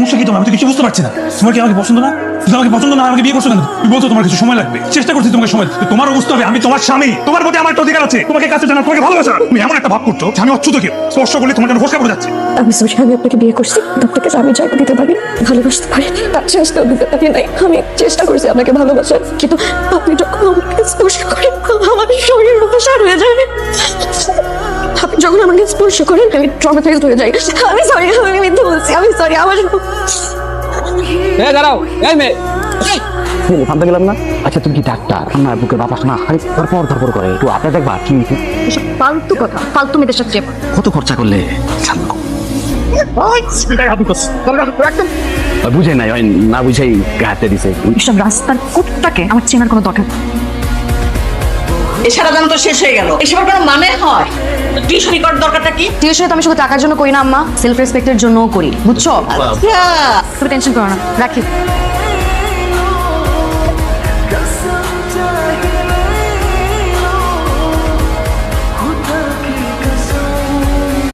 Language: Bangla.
সমস্যা কি তোমার? আমি তো কিছু বুঝতে পারছি না। তোমার কি আমাকে পছন্দ না? তুমি আমাকে পছন্দ না, আমাকে বিয়ে করছো কেন? তুমি বলছো তোমার কিছু সময় লাগবে। চেষ্টা করছি তোমাকে সময় দিতে। তোমারও বুঝতে হবে আমি তোমার স্বামী, তোমার প্রতি আমার একটা অধিকার আছে। তোমাকে কাছে জানা, তোমাকে ভালোবাসা। তুমি এমন একটা ভাব করছো যে আমি অচ্ছুত কেউ, স্পর্শ করলে তোমার জন্য ফসকা পড়ে যাচ্ছে। আমি সরি, আমি আপনাকে বিয়ে করছি, আপনাকে আমি চাইতে দিতে পারি, ভালোবাসতে পারি, তার চেষ্টাও দিতে পারি নাই। আমি চেষ্টা করছি আপনাকে ভালোবাসার, কিন্তু আপনি যখন আমাকে স্পর্শ করেন আমার শরীর অপসার হয়ে যায়। আপনি যখন আমাকে স্পর্শ করেন আমি ট্রমাটাইজড হয়ে যাই। আমি সরি, আমি মিথ্যে বলছি, আমি সরি। আমার দাঁড়াও, এই মেয়ে থামতে গেলাম না। আচ্ছা তুমি কি ডাক্তার? আমার বুকে বাতাস না খালি ধরপড় করে, একটু আপনি দেখবা কি এসব ফালতু কথা, ফালতু মেয়েদের সাথে যাবো। কত খরচা করলে জানো? বুঝে নাই, ওই না বুঝেই হাতে দিছে। এসব রাস্তার কুটটাকে আমার চেনার কোনো দরকার নেই। এছাড়া জানো তো শেষ হয়ে গেল, এসবের কোনো মানে হয়? টিউশনি করার দরকারটা কি? টিউশনে তো আমি শুধু টাকার জন্য করি না আম্মা, সেলফ রেসপেক্টের জন্যও করি, বুঝছো? আচ্ছা, তুমি টেনশন করো না, রাখি।